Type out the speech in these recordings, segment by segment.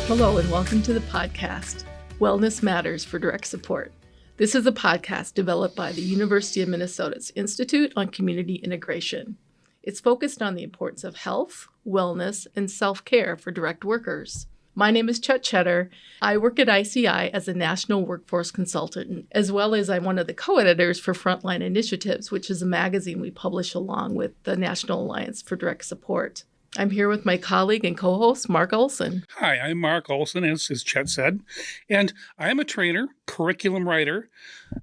Hello, and welcome to the podcast, Wellness Matters for Direct Support. This is a podcast developed by the University of Minnesota's Institute on Community Integration. It's focused on the importance of health, wellness, and self-care for direct workers. My name is Chet Cheddar. I work at ICI as a national workforce consultant, as well as I'm one of the co-editors for Frontline Initiatives, which is a magazine we publish along with the National Alliance for Direct Support. I'm here with my colleague and co-host, Mark Olson. Hi, I'm Mark Olson, as Chet said, and I am a trainer, curriculum writer.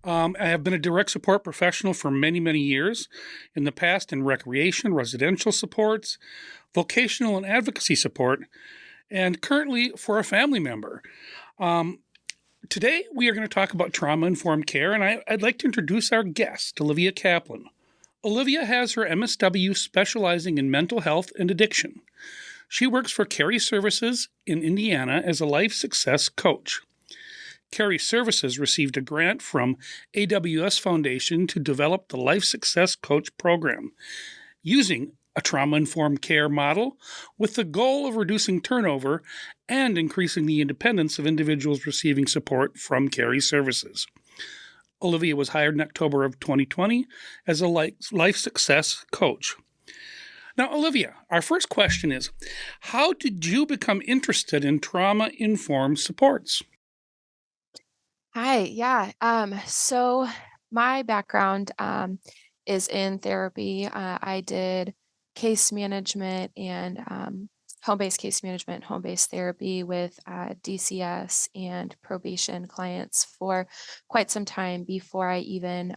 I have been a direct support professional for many, many years, in the past in recreation, residential supports, vocational and advocacy support, and currently for a family member. Today, we are going to talk about trauma-informed care, and I'd like to introduce our guest, Olivia Kaplan. Olivia has her MSW specializing in mental health and addiction. She works for Carey Services in Indiana as a life success coach. Carey Services received a grant from AWS Foundation to develop the Life Success Coach program, using a trauma-informed care model with the goal of reducing turnover and increasing the independence of individuals receiving support from Carey Services. Olivia was hired in October of 2020 as a life success coach. Now, Olivia, our first question is, how did you become interested in trauma-informed supports? Hi, yeah. So my background is in therapy. I did case management and home-based case management, home-based therapy with DCS and probation clients for quite some time before I even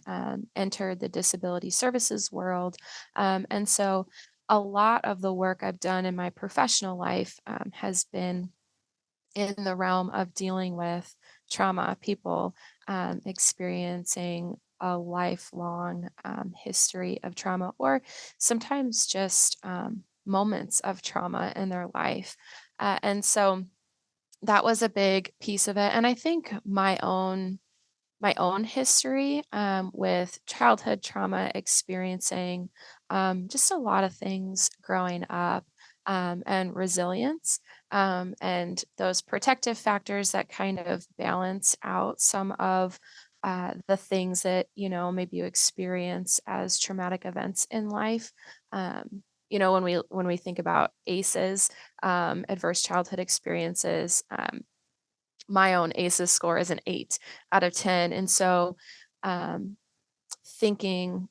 entered the disability services world. And so a lot of the work I've done in my professional life has been in the realm of dealing with trauma, people experiencing a lifelong history of trauma, or sometimes just moments of trauma in their life. And so that was a big piece of it. And I think my own history with childhood trauma, experiencing just a lot of things growing up, and resilience, and those protective factors that kind of balance out some of the things that maybe you experience as traumatic events in life. When we think about ACEs, adverse childhood experiences. My own ACEs score is an 8 out of 10. And so um, thinking,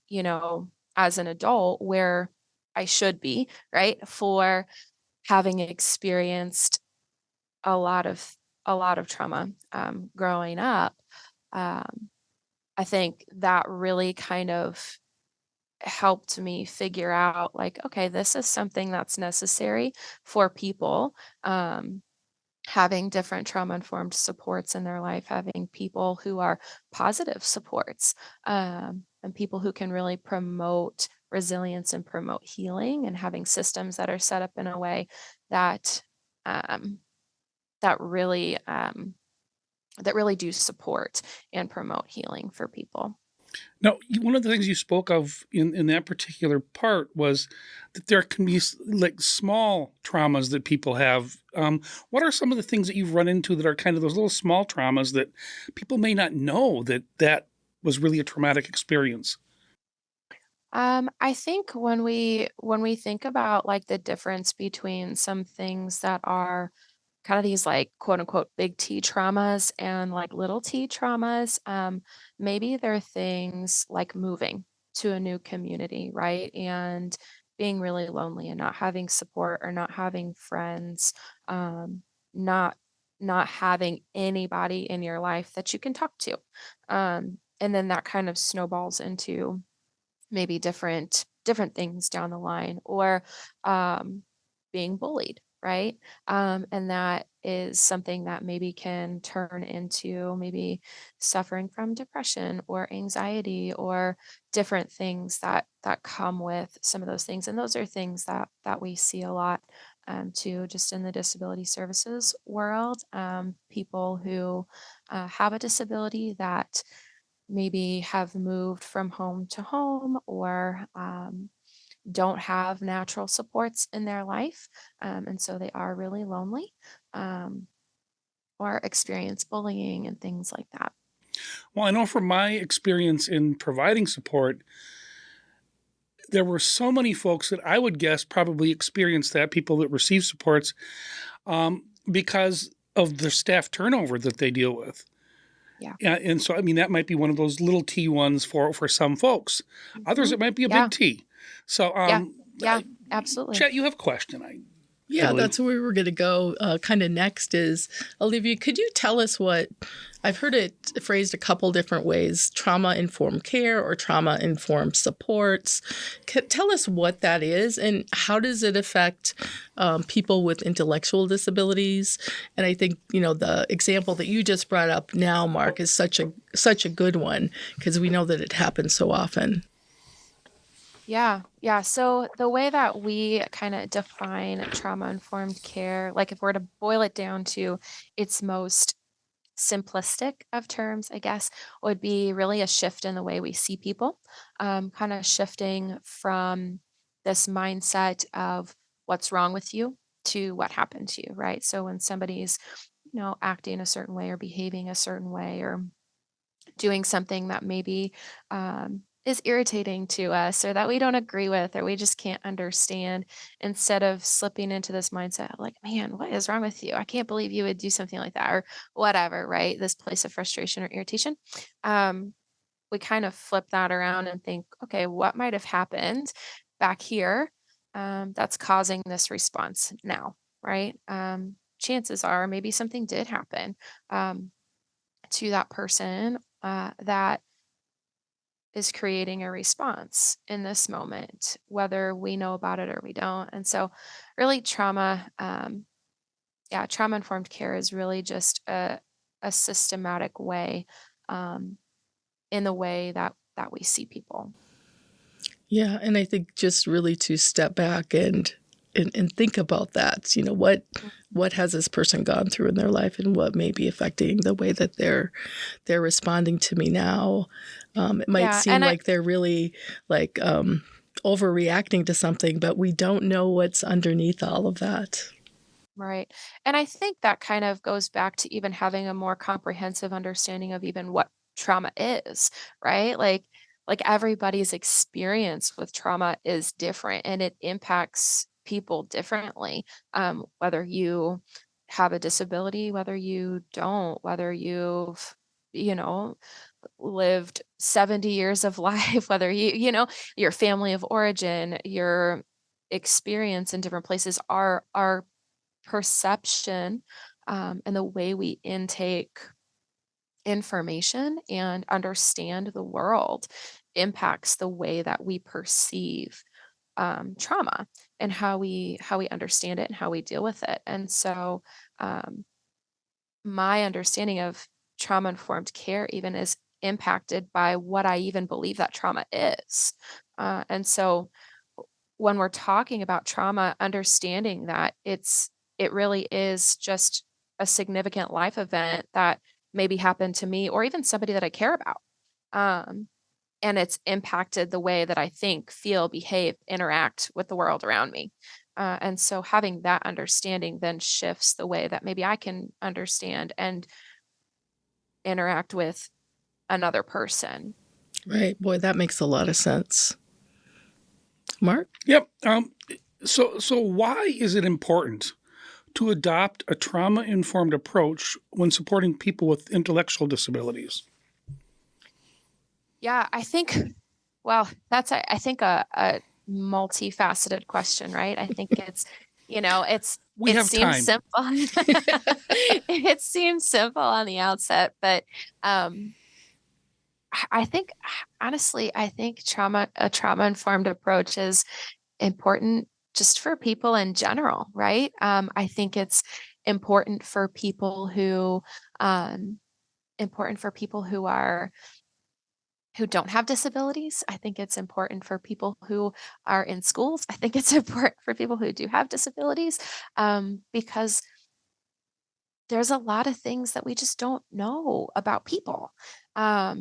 as an adult where I should be, right, for having experienced a lot of trauma growing up, um, I think that really kind of helped me figure out, like, okay, this is something that's necessary for people. Having different trauma-informed supports in their life, having people who are positive supports, and people who can really promote resilience and promote healing, and having systems that are set up in a way that um, that really do support and promote healing for people. Now, one of the things you spoke of in that particular part was that there can be like small traumas that people have. What are some of the things that you've run into that are kind of those little small traumas that people may not know that was really a traumatic experience? I think when we think about like the difference between some things that are kind of these like quote unquote big T traumas and like little T traumas, maybe they're things like moving to a new community, right? And being really lonely and not having support or not having friends, not not having anybody in your life that you can talk to. And then that kind of snowballs into maybe different things down the line, or um, being bullied, right? And that is something that maybe can turn into maybe suffering from depression or anxiety, or different things that come with some of those things. And those are things that we see a lot too, just in the disability services world. People who have a disability that maybe have moved from home to home, or don't have natural supports in their life. And so they are really lonely. Um, or experience bullying and things like that. Well, I know from my experience in providing support, there were so many folks that I would guess probably experienced that, people that receive supports, because of the staff turnover that they deal with. Yeah. Yeah, and so I mean that might be one of those little T ones for some folks. Others Hmm. it might be a Yeah. big T. So Yeah. uh, Yeah. Absolutely. Chet, you have a question, I Yeah, believe. that's where we were going to go. Kind of next is Olivia. Could you tell us what I've heard it phrased a couple different ways: trauma informed care or trauma informed supports. Tell us what that is and how does it affect people with intellectual disabilities. And I think the example that you just brought up now, Mark, is such a good one because we know that it happens so often. Yeah, yeah. So the way that we kind of define trauma-informed care, like if we're to boil it down to its most simplistic of terms, I guess, would be really a shift in the way we see people, kind of shifting from this mindset of what's wrong with you to what happened to you, right? So when somebody's, acting a certain way or behaving a certain way or doing something that maybe is irritating to us or that we don't agree with or we just can't understand, instead of slipping into this mindset of like, man, what is wrong with you? I can't believe you would do something like that or whatever, right? This place of frustration or irritation. Um, we kind of flip that around and think, okay, what might have happened back here that's causing this response now, right? Chances are maybe something did happen to that person that is creating a response in this moment, whether we know about it or we don't. And so, really, trauma informed care is really just a systematic way um, in the way that we see people. Yeah, and I think just really to step back and think about that. What has this person gone through in their life, and what may be affecting the way that they're responding to me now. It might Yeah, seem like they're really like overreacting to something, but we don't know what's underneath all of that. right. And I think that kind of goes back to even having a more comprehensive understanding of even what trauma is, right? Like everybody's experience with trauma is different and it impacts people differently. Whether you have a disability, whether you don't, whether you've, you know, lived 70 years of life, whether your family of origin, your experience in different places, our perception and the way we intake information and understand the world impacts the way that we perceive trauma and how we understand it and how we deal with it. And so um, my understanding of trauma informed care even is impacted by what I even believe that trauma is. And so when we're talking about trauma, understanding that it really is just a significant life event that maybe happened to me or even somebody that I care about. Um, and it's impacted the way that I think, feel, behave, interact with the world around me. And so having that understanding then shifts the way that maybe I can understand and interact with another person. Right. Boy, that makes a lot of sense. Mark? Yep. So why is it important to adopt a trauma informed approach when supporting people with intellectual disabilities? Yeah, I think, well, that's, I think, a multifaceted question, right? I think We it have seems time. simple. It seems simple on the outset, but I think, honestly, I think a trauma-informed approach is important just for people in general, right? I think it's important for people who, um, important for people who don't have disabilities. I think it's important for people who are in schools. I think it's important for people who do have disabilities because there's a lot of things that we just don't know about people. I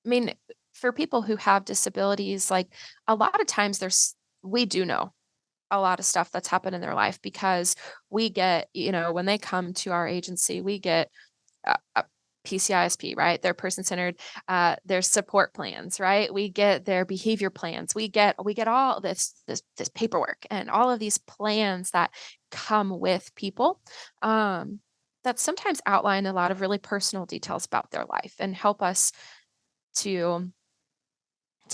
mean, for people who have disabilities, like a lot of times we do know a lot of stuff that's happened in their life, because we get, when they come to our agency, we get a PCISP, right? Their person-centered, their support plans, right? We get their behavior plans. We get all this paperwork and all of these plans that come with people, that sometimes outline a lot of really personal details about their life and help us to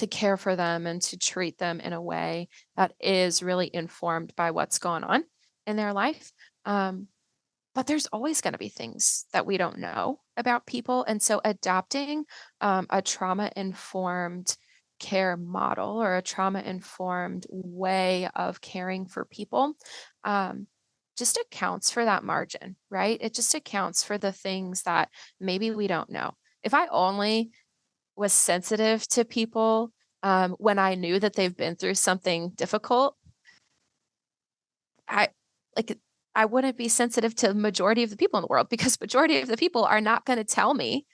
care for them and to treat them in a way that is really informed by what's going on in their life. But there's always going to be things that we don't know about people. And so adopting a trauma-informed care model, or a trauma-informed way of caring for people, just accounts for that margin, right? It just accounts for the things that maybe we don't know. If I only was sensitive to people when I knew that they've been through something difficult, I wouldn't be sensitive to the majority of the people in the world, because majority of the people are not going to tell me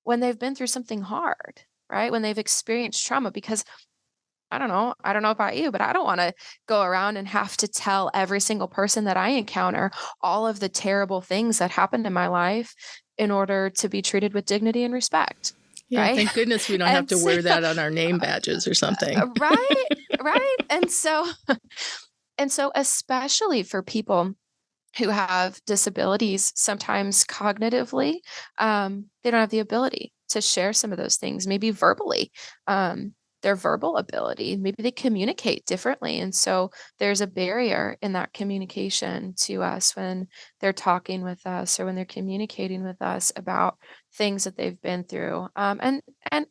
when they've been through something hard, right? When they've experienced trauma, because I don't know about you, but I don't want to go around and have to tell every single person that I encounter all of the terrible things that happened in my life in order to be treated with dignity and respect. Yeah, right? thank goodness we don't have to wear that on our name badges or something. Right. And so especially for people who have disabilities, sometimes cognitively, they don't have the ability to share some of those things, maybe verbally, their verbal ability, maybe they communicate differently. And so there's a barrier in that communication to us when they're talking with us, or when they're communicating with us about things that they've been through. And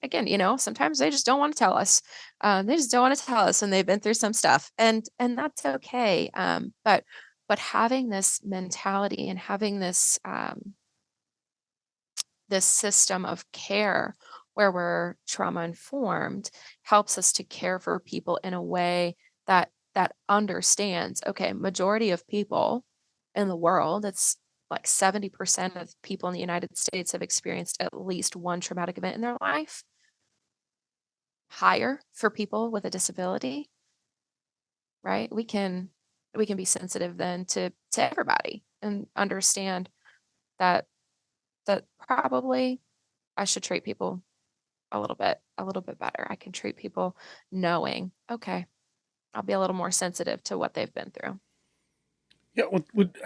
again, sometimes they just don't want to tell us. They just don't want to tell us when they've been through some stuff, and that's okay. But having this mentality and having this this system of care where we're trauma informed helps us to care for people in a way that understands, okay, majority of people in the world, it's like 70% of people in the United States have experienced at least one traumatic event in their life. Higher for people with a disability, right? We can be sensitive then to everybody, and understand that probably I should treat people a little bit better. I can treat people knowing, okay, I'll be a little more sensitive to what they've been through. Yeah,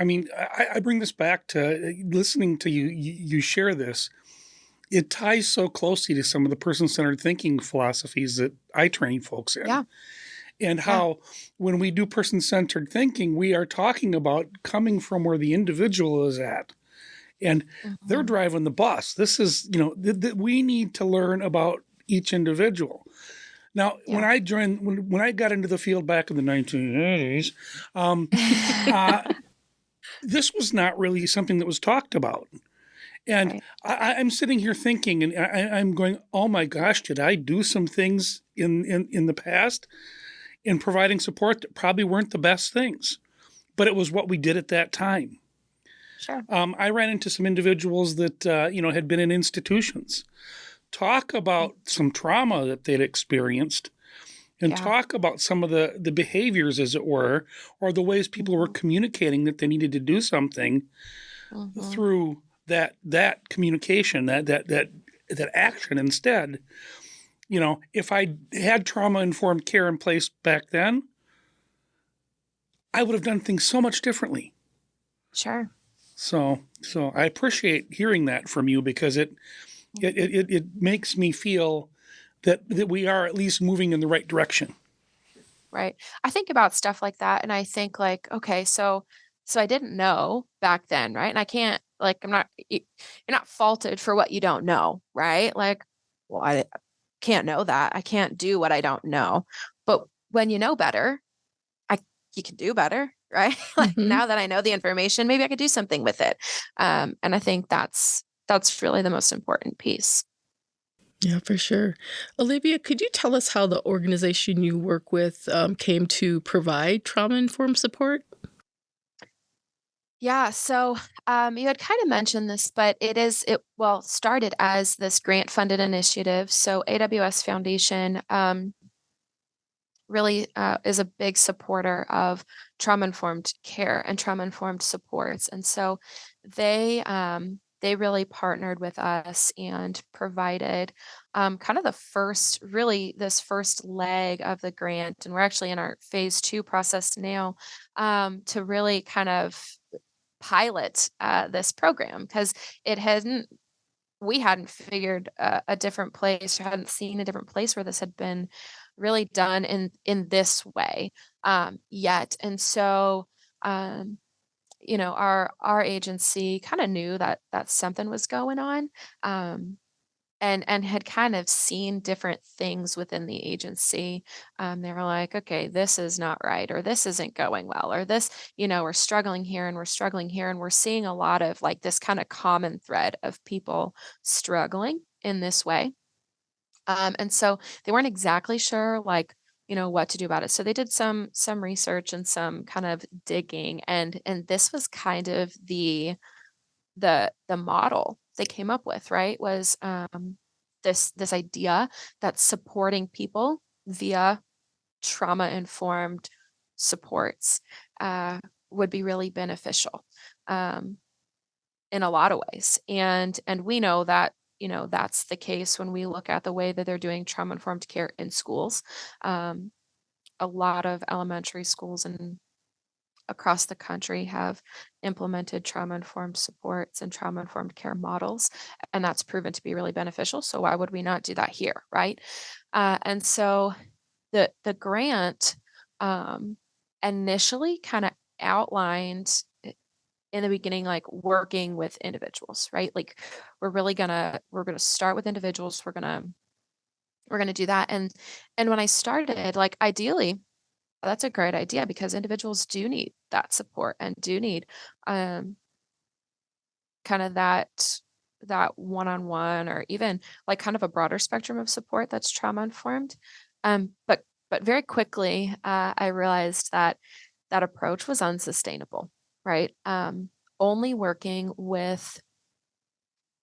I bring this back to listening to you share this. It ties so closely to some of the person-centered thinking philosophies that I train folks in. Yeah. And how when we do person-centered thinking, we are talking about coming from where the individual is at. And they're driving the bus. This is, we need to learn about each individual. Now, when I joined, when I got into the field back in the 1980s, this was not really something that was talked about. And I'm sitting here thinking, and I'm going, oh my gosh, did I do some things in the past in providing support that probably weren't the best things? But it was what we did at that time. Sure. I ran into some individuals that, had been in institutions. Talk about some trauma that they'd experienced, and talk about some of the behaviors, as it were, or the ways people were communicating that they needed to do something through that communication, that action instead. If I had trauma-informed care in place back then, I would have done things so much differently. Sure. So I appreciate hearing that from you, because it makes me feel that we are at least moving in the right direction. Right. I think about stuff like that, and I think like, okay, so I didn't know back then, right? And I can't, like, you're not faulted for what you don't know, right? Like, well, I can't know that. I can't do what I don't know. But when you know better, you can do better, right? Like, now that I know the information, maybe I could do something with it. And I think that's really the most important piece. Yeah, for sure. Olivia, could you tell us how the organization you work with came to provide trauma-informed support? Yeah, so you had kind of mentioned this, but it started as this grant-funded initiative. So AWS Foundation really is a big supporter of trauma-informed care and trauma-informed supports. And so they really partnered with us and provided kind of the first, really this first leg of the grant. And we're actually in our phase 2 process now to really kind of pilot this program because it hadn't we hadn't figured a different place or hadn't seen a different place where this had been really done in this way yet. And so our agency kind of knew that something was going on, and had kind of seen different things within the agency. They were like, okay, this is not right, or this isn't going well, or this, we're struggling here and we're struggling here. And we're seeing a lot of like this kind of common thread of people struggling in this way. And so they weren't exactly sure, like, what to do about it. So they did some research and some kind of digging, and this was kind of the model they came up with, right? Was this idea that supporting people via trauma informed supports would be really beneficial um, in a lot of ways. And we know that that's the case when we look at the way that they're doing trauma informed care in schools. Um, a lot of elementary schools and across the country have implemented trauma-informed supports and trauma-informed care models, and that's proven to be really beneficial. So why would we not do that here, right? And so the grant initially kind of outlined in the beginning, like working with individuals, right? Like we're gonna start with individuals. We're gonna do that, and when I started, like ideally that's a great idea because individuals do need that support and do need um, kind of that one-on-one or even like kind of a broader spectrum of support that's trauma informed. But very quickly, I realized that that approach was unsustainable, right? Only working with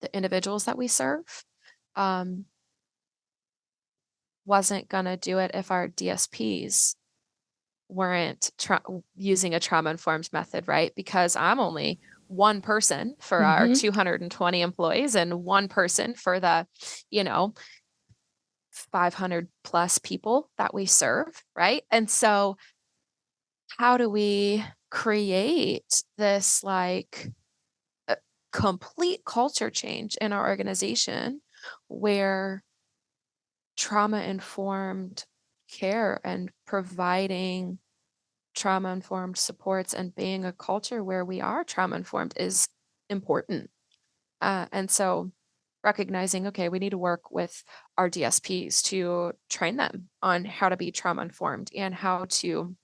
the individuals that we serve um, wasn't gonna do it if our DSPs weren't using a trauma-informed method, right? Because I'm only one person for our 220 employees and one person for the, you know, 500 plus people that we serve, right? And so how do we create this like complete culture change in our organization where trauma-informed care and providing trauma-informed supports and being a culture where we are trauma-informed is important. And so recognizing, okay, we need to work with our DSPs to train them on how to be trauma-informed and how to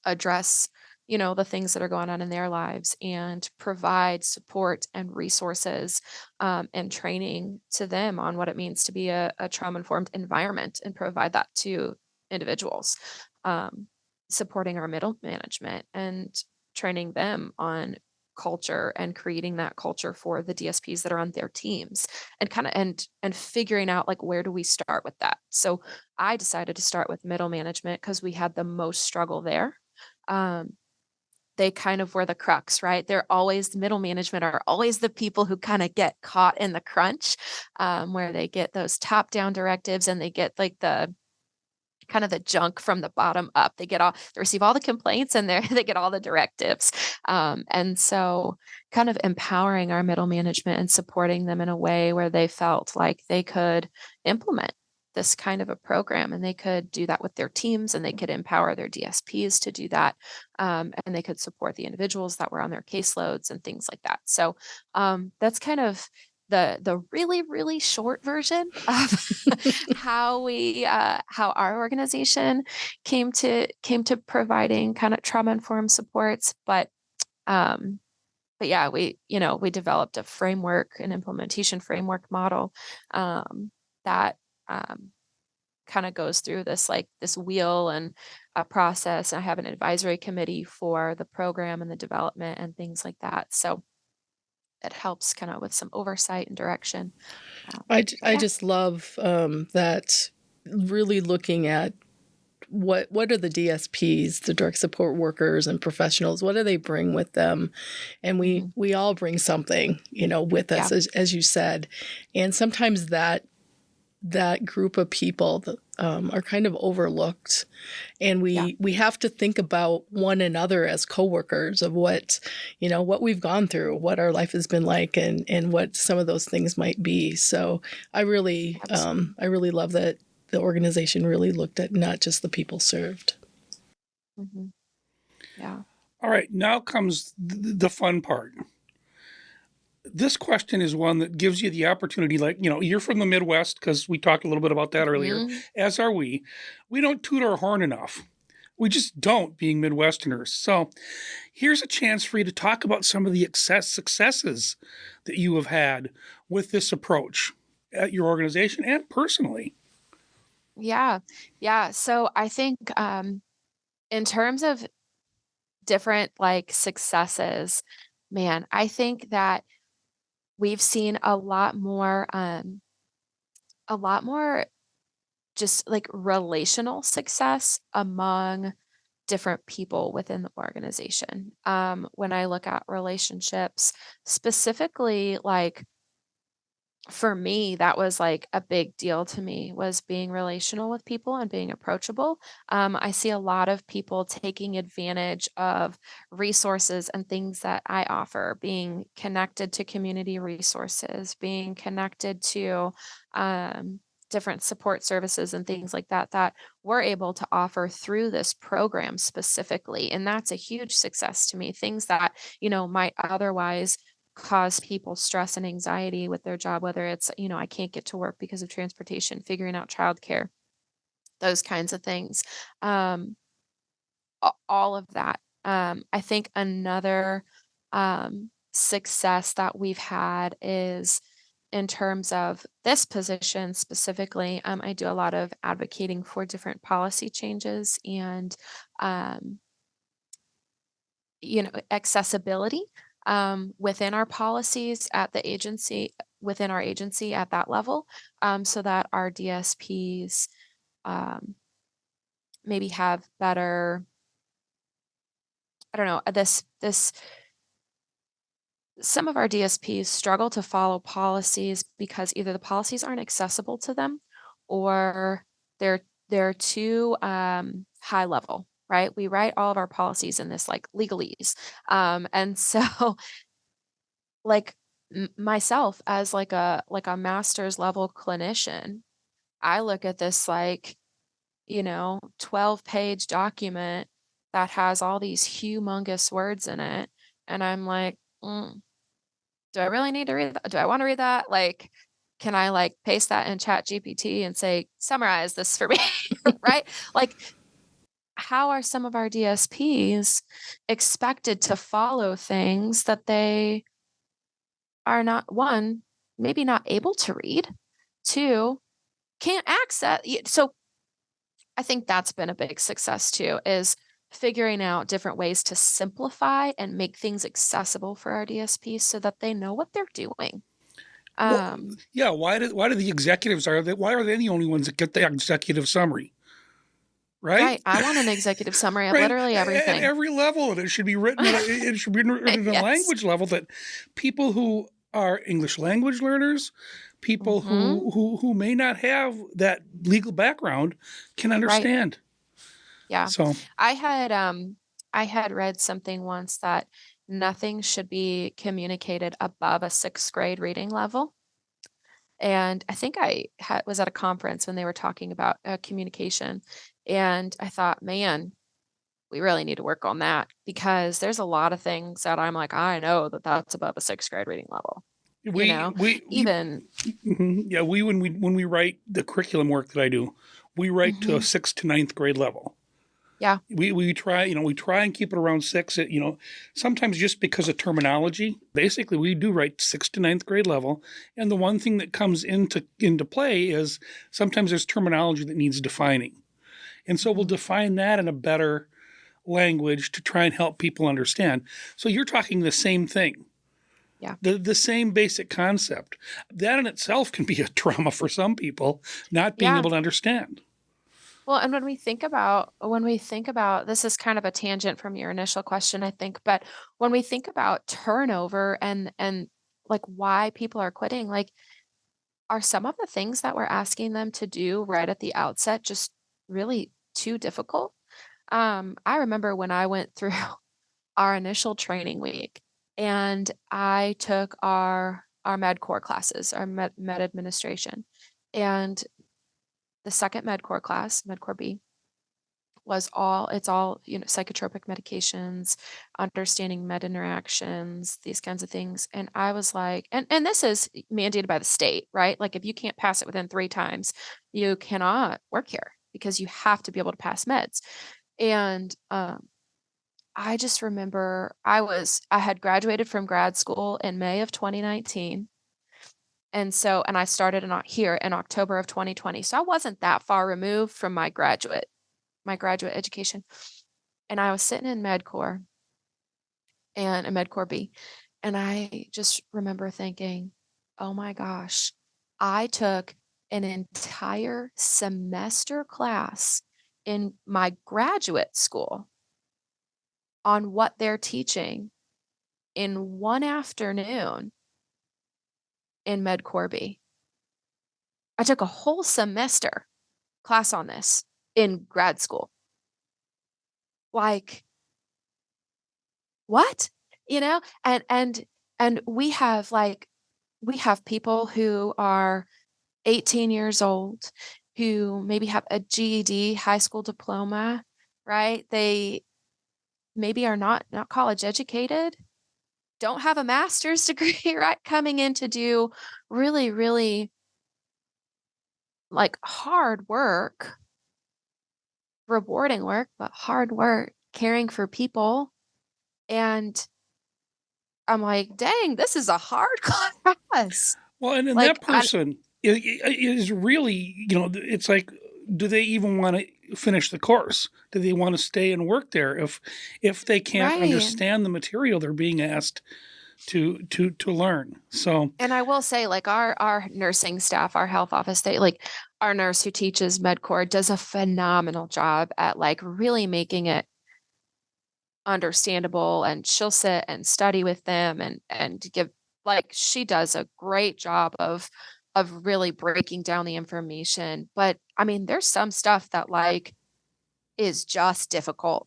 address, the things that are going on in their lives and provide support and resources and training to them on what it means to be a trauma-informed environment and provide that to individuals. Supporting our middle management and training them on culture and creating that culture for the DSPs that are on their teams and kind of and figuring out like where do we start with that. So I decided to start with middle management because we had the most struggle there. um, they kind of were the crux, right? They're always middle management are always the people who kind of get caught in the crunch, where they get those top down directives and they get like the kind of the junk from the bottom up. They receive all the complaints and they get all the directives. And so kind of empowering our middle management and supporting them in a way where they felt like they could implement this kind of a program and they could do that with their teams and they could empower their DSPs to do that. And they could support the individuals that were on their caseloads and things like that. So that's kind of the really really short version of how our organization came to providing kind of trauma informed supports. But yeah, we developed a framework, an implementation framework model that kind of goes through this wheel and a process. I have an advisory committee for the program and the development and things like that. So it helps kind of with some oversight and direction. I Yeah. just love that really looking at what are the DSPs, the direct support workers and professionals, what do they bring with them? And we all bring something, with us, Yeah. as you said. And sometimes that group of people are kind of overlooked, and we have to think about one another as coworkers of what we've gone through, what our life has been like, and what some of those things might be. So I really love that the organization really looked at not just the people served. Mm-hmm. Yeah. All right, now comes the fun part. This question is one that gives you the opportunity, you're from the Midwest, because we talked a little bit about that earlier, as are we. We don't toot our horn enough. We just don't, being Midwesterners. So here's a chance for you to talk about some of the successes that you have had with this approach at your organization and personally. Yeah. Yeah. So I think in terms of different successes, man, I think that we've seen a lot more just relational success among different people within the organization. When I look at relationships, specifically, for me, that was a big deal to me, was being relational with people and being approachable. I see a lot of people taking advantage of resources and things that I offer, being connected to community resources, being connected to different support services and things like that that we're able to offer through this program specifically. And that's a huge success to me. Things that, might otherwise cause people stress and anxiety with their job, whether it's, I can't get to work because of transportation, figuring out childcare, those kinds of things. All of that. I think another success that we've had is in terms of this position specifically. I do a lot of advocating for different policy changes and, accessibility within our policies at the agency, within our agency at that level, so that our DSPs maybe have better, I don't know, some of our DSPs struggle to follow policies because either the policies aren't accessible to them or they're too high level, right? We write all of our policies in this legalese. And so myself as a master's level clinician, I look at this 12-page document that has all these humongous words in it, and I'm like, do I really need to read that? Do I want to read that? Can I paste that in Chat GPT and say, summarize this for me? Right? How are some of our DSPs expected to follow things that they are not, one, maybe not able to read, two, can't access? So I think that's been a big success too, is figuring out different ways to simplify and make things accessible for our DSPs so that they know what they're doing. Yeah, why do the executives why are they the only ones that get the executive summary? Right? I want an executive summary of Right. literally everything. At every level, and it should be written. It should be written at a Yes. language level that people who are English language learners, people who may not have that legal background, can understand. Yeah. So I had read something once that nothing should be communicated above a 6th grade reading level. And I think I was at a conference when they were talking about communication. And I thought, man, we really need to work on that, because there's a lot of things that I'm like, I know that that's above a 6th grade reading level. When we write the curriculum work that I do, we write to a 6th to 9th grade level. Yeah. We try and keep it around 6. Sometimes just because of terminology. Basically, we do write 6th to 9th grade level. And the one thing that comes into play is sometimes there's terminology that needs defining. And so we'll define that in a better language to try and help people understand. So you're talking the same thing. Yeah. The same basic concept. That in itself can be a trauma for some people, not being able to understand. Well, and when we think about this is kind of a tangent from your initial question, I think, but when we think about turnover and like why people are quitting, like are some of the things that we're asking them to do right at the outset just really too difficult? I remember when I went through our initial training week and I took our med core classes, our med administration. And the second med core class, med core B, it's all, psychotropic medications, understanding med interactions, these kinds of things. And I was like, and this is mandated by the state, right? Like if you can't pass it within 3 times, you cannot work here because you have to be able to pass meds. And I just remember I had graduated from grad school in May of 2019. And I started here in October of 2020. So I wasn't that far removed from my graduate education. And I was sitting in MedCore and a MedCore B. And I just remember thinking, oh my gosh, I took an entire semester class in my graduate school on what they're teaching in one afternoon in MedCore B. I took a whole semester class on this in grad school. Like, what? And we have people who are 18 years old who maybe have a GED, high school diploma, right? They maybe are not college educated, don't have a master's degree, right? Coming in to do really, really like hard work, rewarding work, but hard work, caring for people. And I'm like, dang, this is a hard class. Well, and Like, that person is really, it's like, do they even want to finish the course? Do they want to stay and work there if they can't right. understand the material they're being asked to learn? So, And I will say, like our nursing staff, our health office, our nurse who teaches MedCore does a phenomenal job at like really making it understandable, and she'll sit and study with them and give, like, she does a great job of really breaking down the information. But I mean, there's some stuff that like is just difficult.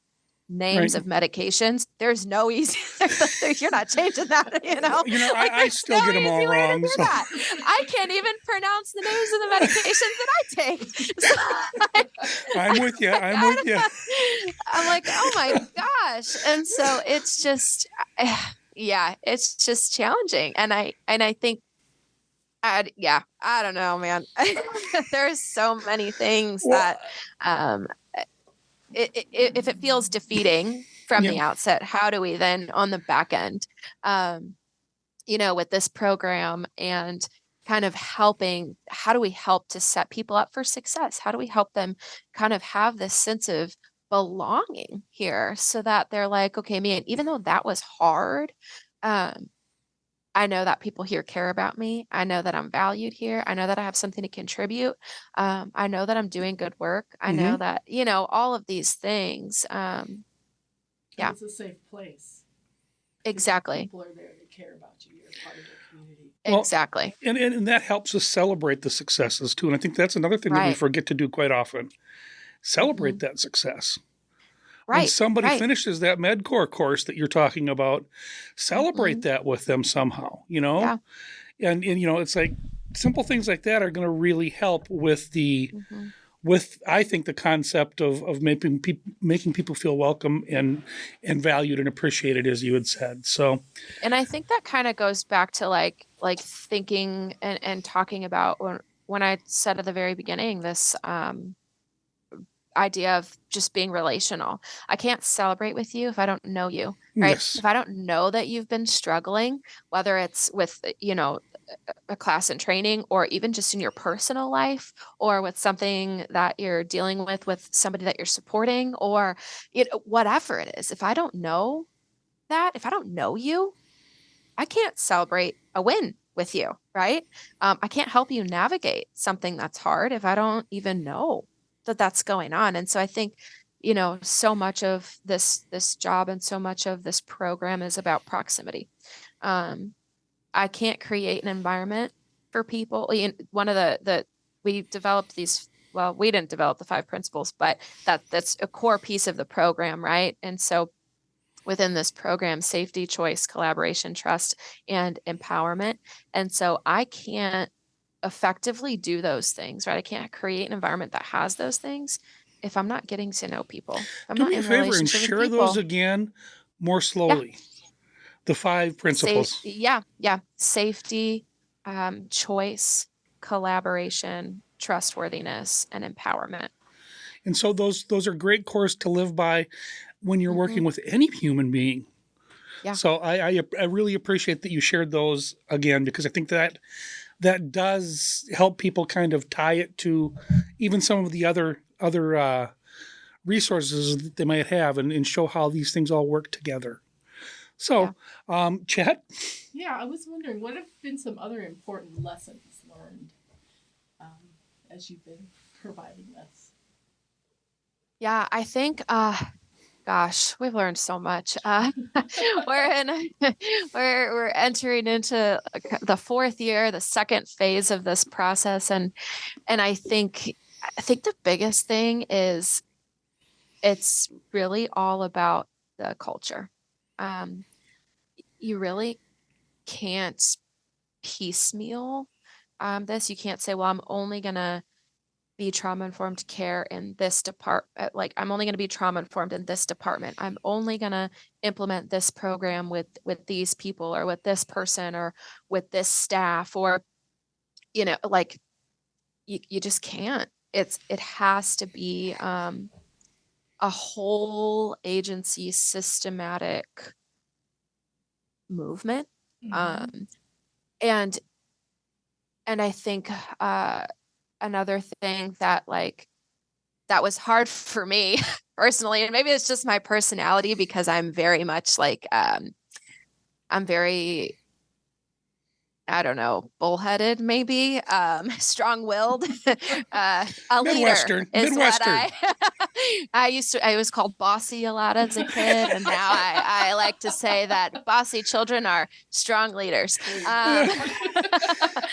Names right. of medications, there's no easy you're not changing that, like, I still no get them all wrong. So. I can't even pronounce the names of the medications that I take. So, I'm with you. I'm like, oh my gosh. And so it's just, yeah, it's just challenging. And I think, I don't know, man. There's so many things that, if it feels defeating from the outset, how do we then on the back end, with this program and kind of helping, how do we help to set people up for success? How do we help them kind of have this sense of belonging here so that they're like, okay, man, even though that was hard, I know that people here care about me. I know that I'm valued here. I know that I have something to contribute. I know that I'm doing good work. I know that, all of these things. Yeah. It's a safe place. Exactly. People are there to care about you. You're part of the community. Well, exactly. And that helps us celebrate the successes too. And I think that's another thing that we forget to do quite often. Celebrate that success. Right. When somebody finishes that MedCore course that you're talking about, celebrate that with them somehow, Yeah. And it's like simple things like that are going to really help with I think the concept of making people feel welcome and valued and appreciated, as you had said. So, and I think that kind of goes back to like thinking and talking about when I said at the very beginning, this, idea of just being relational. I can't celebrate with you if I don't know you, right? Yes. If I don't know that you've been struggling, whether it's with, a class in training or even just in your personal life or with something that you're dealing with somebody that you're supporting or whatever it is. If I don't know that, if I don't know you, I can't celebrate a win with you, right? I can't help you navigate something that's hard if I don't even know that's going on. And so I think, so much of this job and so much of this program is about proximity. I can't create an environment for people. One of we developed these, well, we didn't develop the 5 principles, but that's a core piece of the program, right? And so within this program, safety, choice, collaboration, trust, and empowerment. And so I can't effectively do those things, right? I can't create an environment that has those things if I'm not getting to know people. If I'm Do not me a in favor and relationship with share those people. again more Yeah. slowly. The 5 principles. Yeah. Safety, choice, collaboration, trustworthiness, and empowerment. And so those are great cores to live by when you're working with any human being. Yeah. So I really appreciate that you shared those again, because I think that does help people kind of tie it to even some of the other resources that they might have, and show how these things all work together. So, Chet? Yeah, I was wondering, what have been some other important lessons learned as you've been providing this? Yeah, I think, gosh, we've learned so much. We're entering into the 4th year, the second phase of this process, and I think the biggest thing is it's really all about the culture. You really can't piecemeal this. You can't say, well, I'm only gonna be trauma-informed care in this department. Like, I'm only going to be trauma-informed in this department. I'm only going to implement this program with these people, or with this person, or with this staff, or, like, you just can't. It has to be a whole agency systematic movement. And I think another thing that was hard for me personally, and maybe it's just my personality, because I'm very much like, I'm very, I don't know, bullheaded, maybe, strong-willed, a leader is what I was called bossy a lot as a kid. And now I like to say that bossy children are strong leaders.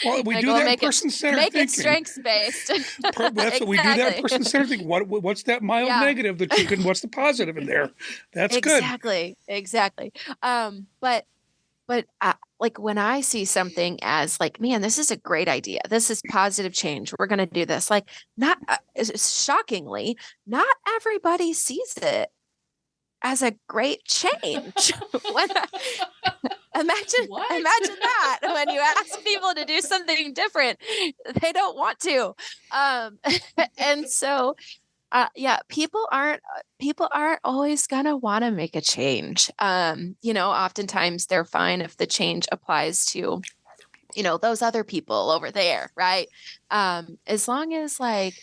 Well, we do that person-centered thinking. Make it strengths-based. That's what we do, that person-centered thinking. What's that mild negative that you can, what's the positive in there? That's good. Exactly. But like, when I see something as like, man, this is a great idea, this is positive change, we're going to do this, like, not shockingly, not everybody sees it as a great change. Imagine that when you ask people to do something different, they don't want to. And so people aren't always gonna want to make a change. Oftentimes they're fine if the change applies to, those other people over there, right? As long as like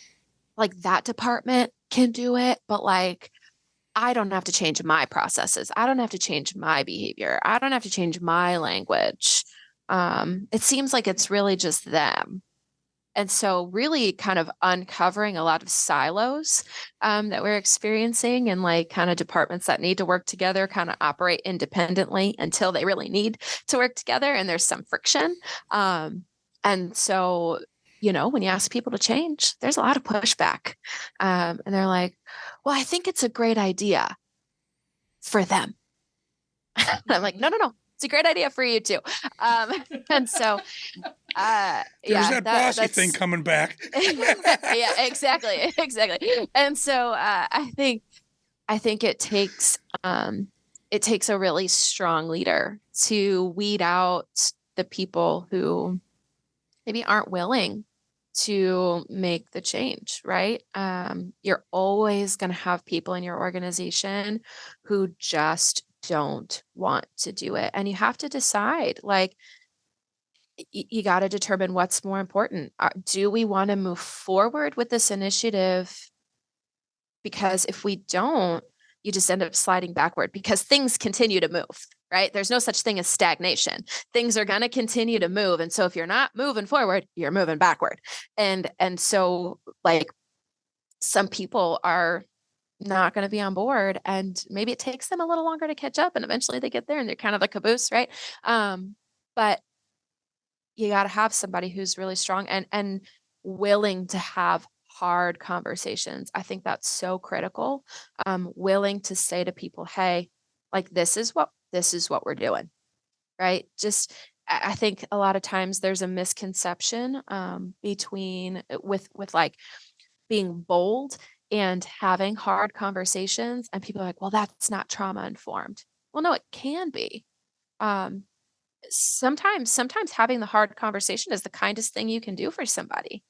that department can do it, but like, I don't have to change my processes. I don't have to change my behavior. I don't have to change my language. It seems like it's really just them. And so really kind of uncovering a lot of silos that we're experiencing, and like kind of departments that need to work together kind of operate independently until they really need to work together, and there's some friction. And so, when you ask people to change, there's a lot of pushback. And they're like, well, I think it's a great idea for them. And I'm like, no. It's a great idea for you too. And so, there's that bossy thing coming back. Yeah, exactly. And so, I think it takes a really strong leader to weed out the people who maybe aren't willing to make the change, right? You're always going to have people in your organization who just don't want to do it. And you have to decide, like, you got to determine what's more important. Do we want to move forward with this initiative? Because if we don't, you just end up sliding backward, because things continue to move, right? There's no such thing as stagnation. Things are going to continue to move. And so if you're not moving forward, you're moving backward. And so, like, some people are not going to be on board, and maybe it takes them a little longer to catch up, and eventually they get there and they're kind of the caboose, right? But you got to have somebody who's really strong and willing to have hard conversations. I think that's so critical. Willing to say to people, hey, like this is what we're doing, right? Just I think a lot of times there's a misconception between with like being bold and having hard conversations, and people are like, well, that's not trauma informed. Well, no, it can be. Um, sometimes having the hard conversation is the kindest thing you can do for somebody,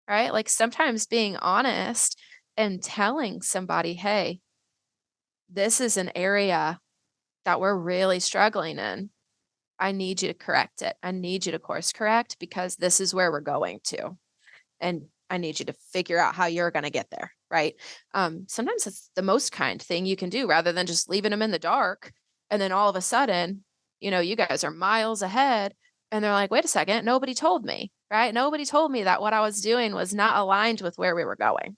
right? Like sometimes being honest and telling somebody, hey, this is an area that we're really struggling in. I need you to correct it. I need you to course correct because this is where we're going to. And I need you to figure out how you're going to get there, right? Sometimes it's the most kind thing you can do rather than just leaving them in the dark. And then all of a sudden, you guys are miles ahead and they're like, wait a second, nobody told me, right? Nobody told me that what I was doing was not aligned with where we were going.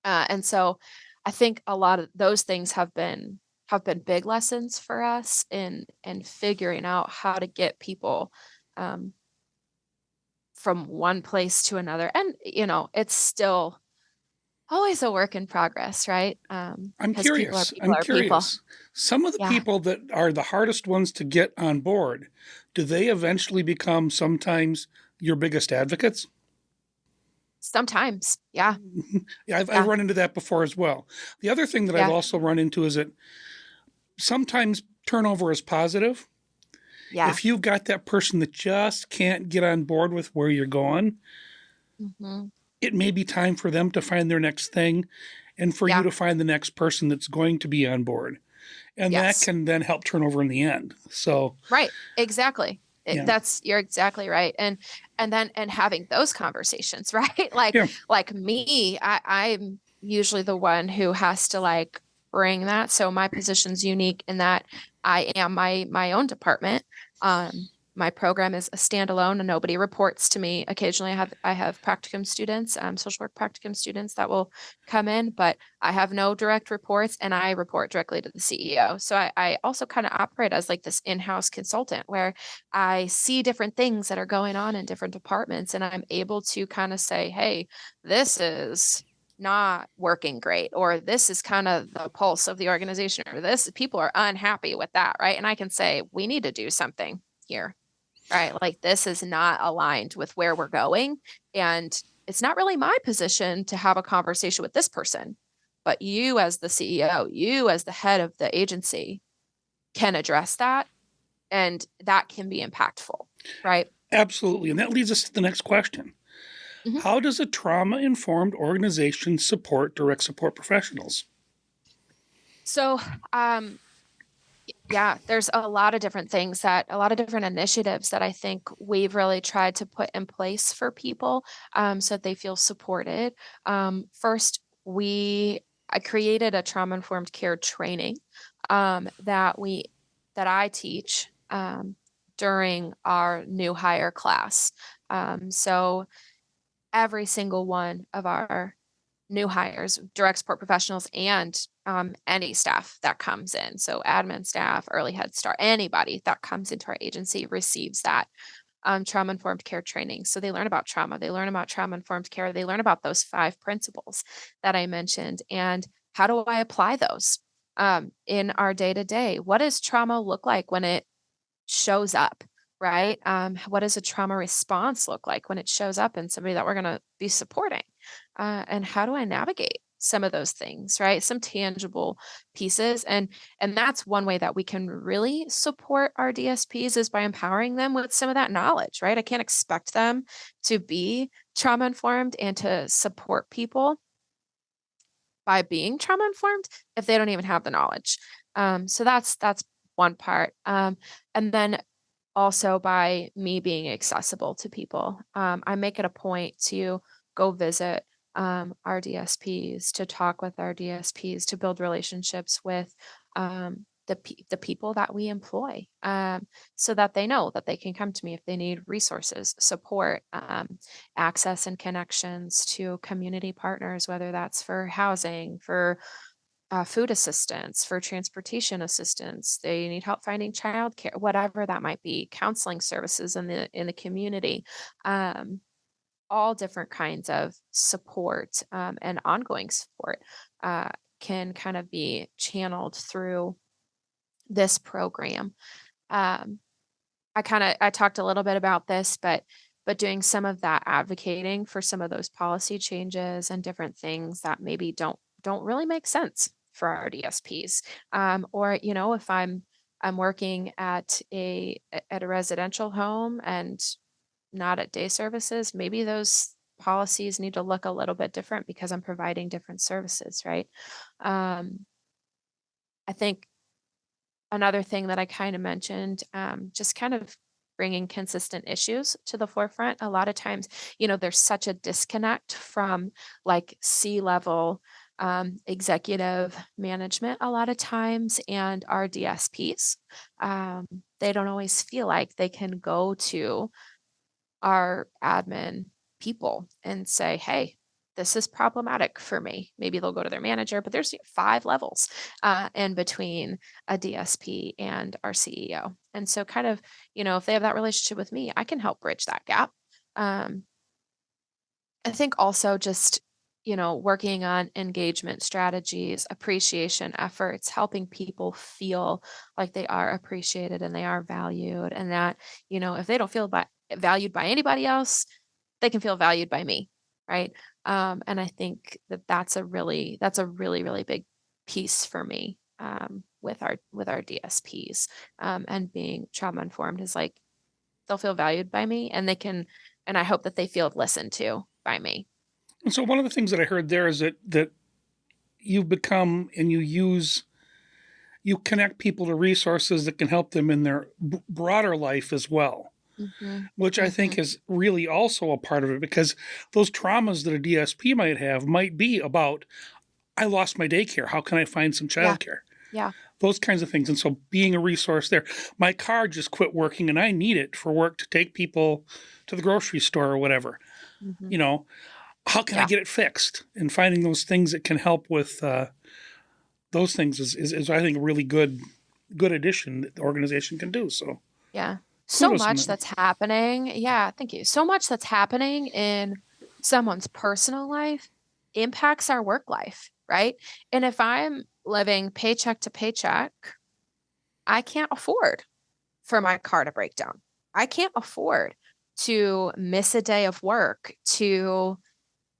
And so I think a lot of those things have been big lessons for us in figuring out how to get people um, from one place to another. And it's still always a work in progress, right? I'm Because people are curious. people I'm are people. curious. Some of the Yeah, people that are the hardest ones to get on board, do they eventually become sometimes your biggest advocates? sometimes. Yeah, Yeah, I've yeah, run into that before as well. The other thing that I've yeah, also run into is that sometimes turnover is positive. yeah. If you've got that person that just can't get on board with where you're going, Hmm. it may be time for them to find their next thing and for you Yeah, to find the next person that's going to be on board. And that yes. can then help turnover in the end. So, Right. Exactly. yeah. You're exactly right. And having those conversations, right? Like Yeah. like me, I'm usually the one who has to like bring that. So my position's unique in that I am my own department. My program is a standalone and nobody reports to me. Occasionally I have practicum students, social work practicum students that will come in, but I have no direct reports and I report directly to the CEO. So I also kind of operate as like this in-house consultant where I see different things that are going on in different departments and I'm able to kind of say, hey, this is not working great, or this is kind of the pulse of the organization, or this people are unhappy with that, right? And I can say, we need to do something here, right? Like this is not aligned with where we're going. And it's not really my position to have a conversation with this person, but you as the CEO, you as the head of the agency can address that and that can be impactful, right? Absolutely. And that leads us to the next question. Mhm. How does a trauma informed organization support direct support professionals? So, um, yeah, there's a lot of different things a lot of different initiatives that I think we've really tried to put in place for people so that they feel supported. First, I created a trauma informed care training that I teach during our new hire class. So every single one of our new hires, direct support professionals, and any staff that comes in. So admin staff, early head start, anybody that comes into our agency receives that trauma informed care training. So they learn about trauma, they learn about trauma informed care, they learn about those 5 principles that I mentioned, and how do I apply those in our day to day? What does trauma look like when it shows up? Right? What does a trauma response look like when it shows up in somebody that we're going to be supporting? And how do I navigate some of those things, right? Some tangible pieces, and that's one way that we can really support our DSPs is by empowering them with some of that knowledge, right? I can't expect them to be trauma informed and to support people by being trauma informed if they don't even have the knowledge. So that's one part, and then also by me being accessible to people. I make it a point to go visit our DSPs, to talk with our DSPs, to build relationships with the people that we employ, so that they know that they can come to me if they need resources, support, access and connections to community partners, whether that's for housing, for food assistance, for transportation assistance. They need help finding childcare, whatever that might be, counseling services in the community. Um, all different kinds of support, and ongoing support uh, can kind of be channeled through this program. Um, I talked a little bit about this, but doing some of that advocating for some of those policy changes and different things that maybe don't really make sense for our DSPs. Or if I'm working at a residential home and not at day services, maybe those policies need to look a little bit different because I'm providing different services, right? Um, I think another thing that I kind of mentioned, just kind of bringing consistent issues to the forefront. A lot of times, there's such a disconnect from like C-level executive management a lot of times and our DSPs. They don't always feel like they can go to our admin people and say, hey, this is problematic for me. Maybe they'll go to their manager, but there's 5 levels in between a DSP and our CEO. And so, kind of, if they have that relationship with me, I can help bridge that gap. Um, I think also just, working on engagement strategies, appreciation efforts, helping people feel like they are appreciated and they are valued, and that, if they don't feel valued by anybody else, they can feel valued by me, right? And I think that that's a really really big piece for me, with our DSPs, and being trauma informed is like they'll feel valued by me, and I hope that they feel listened to by me. And so one of the things that I heard there is that you've become and you connect people to resources that can help them in their broader life as well, Hmm. which I think Hmm. is really also a part of it because those traumas that a DSP might have might be about, I lost my daycare. How can I find some Yeah, childcare? yeah. Those kinds of things. And so being a resource there, my car just quit working and I need it for work to take people to the grocery store or whatever. Hmm. You know, how can I Yeah, get it fixed? And finding those things that can help with those things is I think a really good addition that the organization can do. So yeah. So kudos on much that. that's happening. Yeah, thank you. So much that's happening in someone's personal life impacts our work life, right? And if I'm living paycheck to paycheck, I can't afford for my car to break down. I can't afford to miss a day of work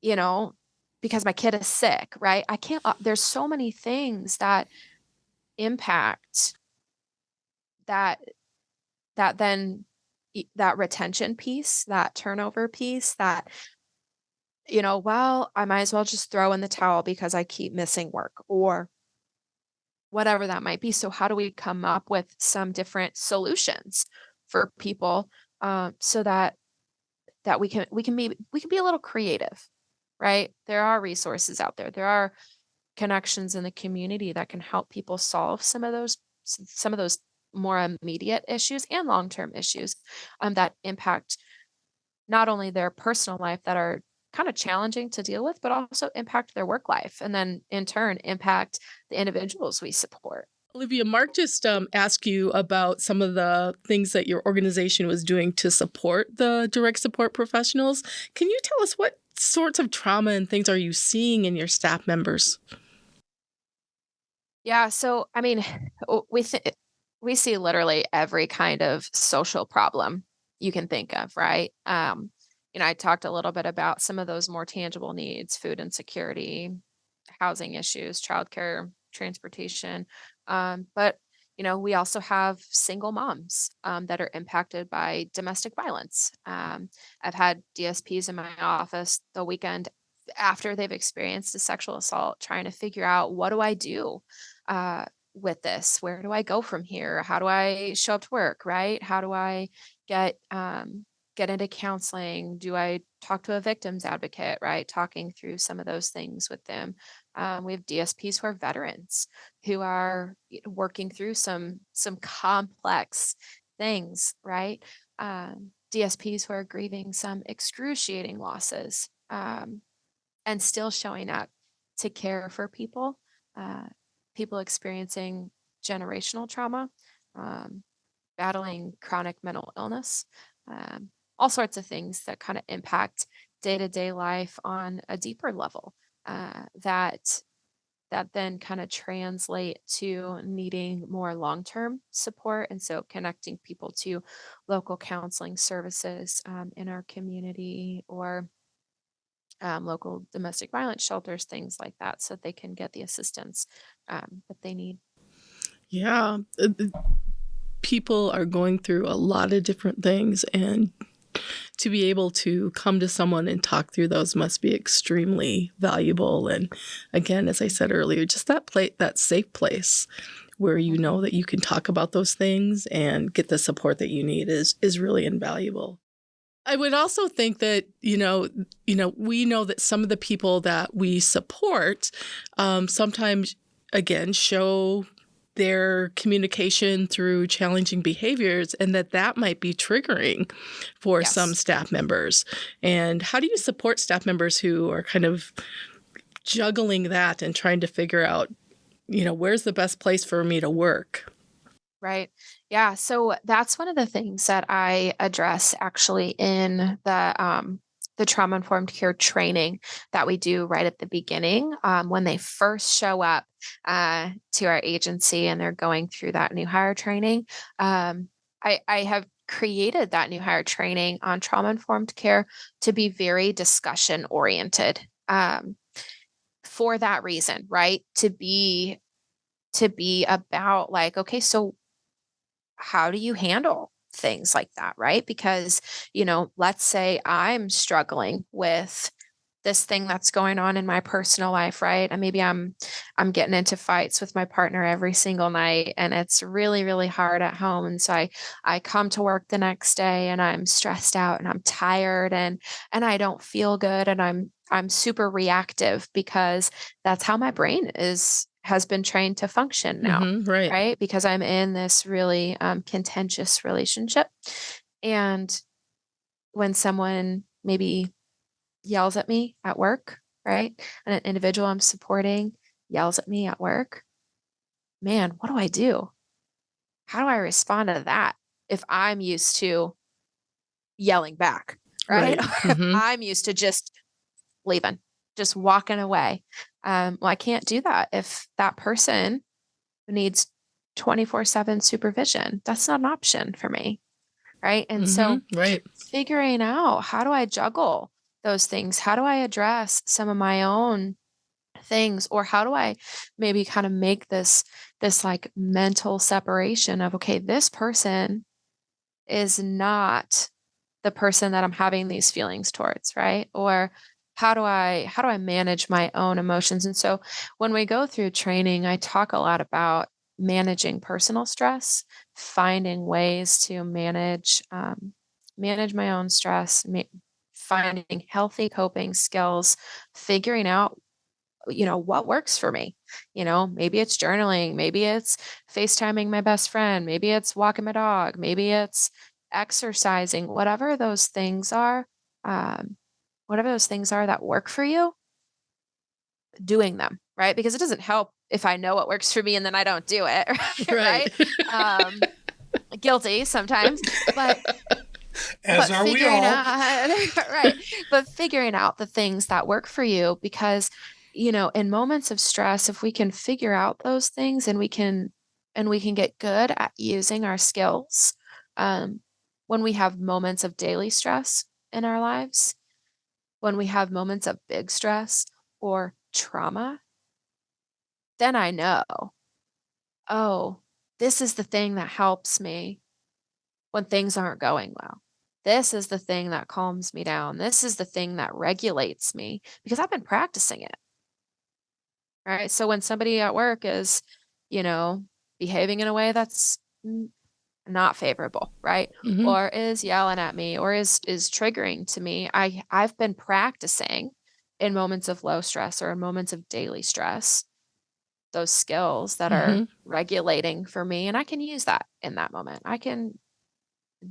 you know, because my kid is sick, right? I can't, there's so many things that impact that, that then, that retention piece, that turnover piece, that, well, I might as well just throw in the towel because I keep missing work or whatever that might be. So, how do we come up with some different solutions for people, so that we can be a little creative, right? There are resources out there. There are connections in the community that can help people solve some of those more immediate issues and long-term issues, that impact not only their personal life that are kind of challenging to deal with, but also impact their work life and then in turn impact the individuals we support. Olivia, Mark just asked you about some of the things that your organization was doing to support the direct support professionals. Can you tell us what sorts of trauma and things are you seeing in your staff members? Yeah, so I mean, we see literally every kind of social problem you can think of, right? I talked a little bit about some of those more tangible needs, food insecurity, housing issues, childcare, transportation. But we also have single moms, that are impacted by domestic violence. I've had DSPs in my office the weekend after they've experienced a sexual assault, trying to figure out what do I do with this? Where do I go from here? How do I show up to work? Right? How do I get get into counseling? Do I talk to a victims advocate, right? Talking through some of those things with them. We have DSPs who are veterans who are working through some complex things, right? DSPs who are grieving some excruciating losses, and still showing up to care for people, uh, people experiencing generational trauma, um, battling chronic mental illness, um, all sorts of things that kind of impact day-to-day life on a deeper level, that then kind of translate to needing more long-term support. And so connecting people to local counseling services in our community, or local domestic violence shelters, things like that, so they can get the assistance that they need. Yeah. People are going through a lot of different things, and to be able to come to someone and talk through those must be extremely valuable. And again, as I said earlier, just that safe place where you know that you can talk about those things and get the support that you need is really invaluable. I would also think that, we know that some of the people that we support sometimes, again, show their communication through challenging behaviors, and that might be triggering for some Yes. staff members. And how do you support staff members who are kind of juggling that and trying to figure out, where's the best place for me to work? Right. Yeah. So that's one of the things that I address actually in the trauma informed care training that we do right at the beginning, when they first show up to our agency and they're going through that new hire training. I have created that new hire training on trauma informed care to be very discussion oriented, for that reason, right? To be about like, okay, so how do you handle things like that, right? Because, let's say I'm struggling with this thing that's going on in my personal life, right? And maybe I'm getting into fights with my partner every single night, and it's really, really hard at home. And so I come to work the next day and I'm stressed out and I'm tired, and I don't feel good, and I'm super reactive because that's how my brain has been trained to function now, Right. right? Because I'm in this really contentious relationship. And when someone maybe yells at me at work, right? And an individual I'm supporting yells at me at work, man, what do I do? How do I respond to that if I'm used to yelling back, right? Right. Or if I'm used to just leaving, just walking away. Well, I can't do that if that person needs 24/7 supervision. That's not an option for me, right? And so Right. figuring out, how do I juggle those things? How do I address some of my own things, or how do I maybe kind of make this like mental separation of, okay, this person is not the person that I'm having these feelings towards, right? Or how do I manage my own emotions? And so when we go through training, I talk a lot about managing personal stress, finding ways to manage my own stress, finding healthy coping skills, figuring out what works for me. Maybe it's journaling, maybe it's FaceTiming my best friend, maybe it's walking my dog, maybe it's exercising, um, whatever those things are that work for you, doing them, right? Because it doesn't help if I know what works for me and then I don't do it, Right. right? Um, Guilty sometimes, but As are we figuring all. out right, but figuring out the things that work for you, because in moments of stress, if we can figure out those things, and we can get good at using our skills, um, when we have moments of daily stress in our lives, when we have moments of big stress or trauma, then I know, oh, this is the thing that helps me when things aren't going well. This is the thing that calms me down. This is the thing that regulates me because I've been practicing it. Right. So when somebody at work is, you know, behaving in a way that's not favorable, right? Mhm. Or is yelling at me, or is triggering to me. I've been practicing in moments of low stress or in moments of daily stress, those skills that are Mhm. regulating for me, and I can use that in that moment. I can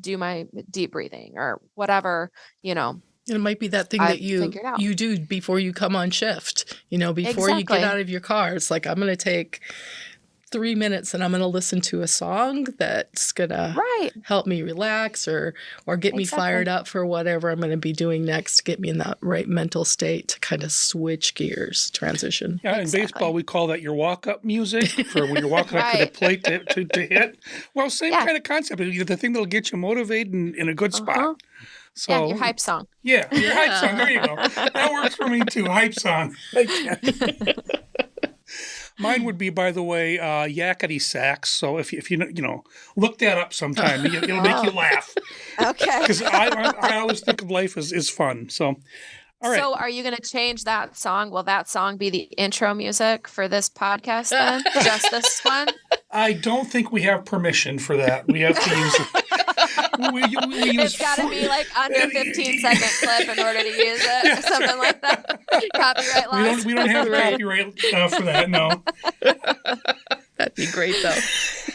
do my deep breathing or whatever, you know, And it might be that thing that I've you figured out. you do before you come on shift. Before you get Exactly. out of your car, it's like I'm going to take 3 minutes and I'm going to listen to a song that's going to Right. help me relax or get me fired Exactly. up for whatever I'm going to be doing next to get me in that right mental state to kind of switch gears, transition. Yeah, in Exactly. baseball, we call that your walk-up music for when you're walking up to the Right. plate to hit. Well, same Yeah. kind of concept. The thing that'll get you motivated and in a good spot. Uh-huh. Yeah, So, your hype song. yeah, your hype song. There you go. That works for me too. Hype song. Mine would be, by the way, yakety sax. So if you look that up sometime, it'll make you Oh. laugh Okay. because I always think of life as fun. So, all right. So are you going to change that song? Will that song be the intro music for this podcast then? Just this one? I don't think we have permission for that. We have to use it. We use It's got to be like under 15-second clip in order to use it, Yeah, or something like that. Copyright laws. We don't have Right. copyright for that. No, That'd be great, though.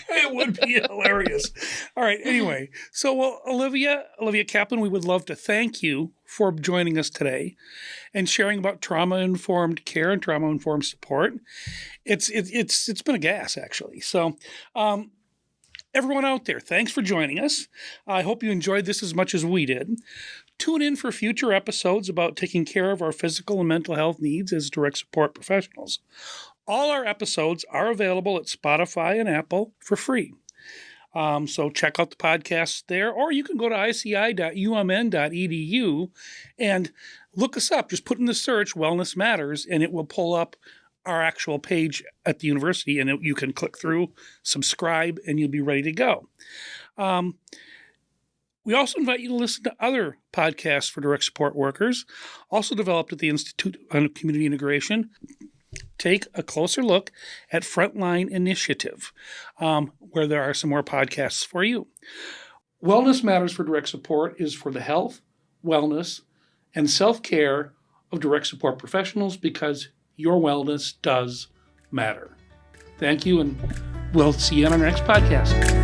it would be hilarious. All right. Anyway, so Olivia Kaplan, we would love to thank you for joining us today and sharing about trauma-informed care and trauma-informed support. It's been a gas, actually. So, everyone out there, thanks for joining us. I hope you enjoyed this as much as we did. Tune in for future episodes about taking care of our physical and mental health needs as direct support professionals. All our episodes are available at Spotify and Apple for free. So check out the podcasts there, or you can go to ici.umn.edu and look us up. Just put in the search Wellness Matters, and it will pull up our actual page at the university, and you can click through, subscribe, and you'll be ready to go. We also invite you to listen to other podcasts for direct support workers, also developed at the Institute on Community Integration. Take a closer look at Frontline Initiative, where there are some more podcasts for you. Wellness Matters for Direct Support is for the health, wellness, and self-care of direct support professionals because your wellness does matter. Thank you, and we'll see you on our next podcast.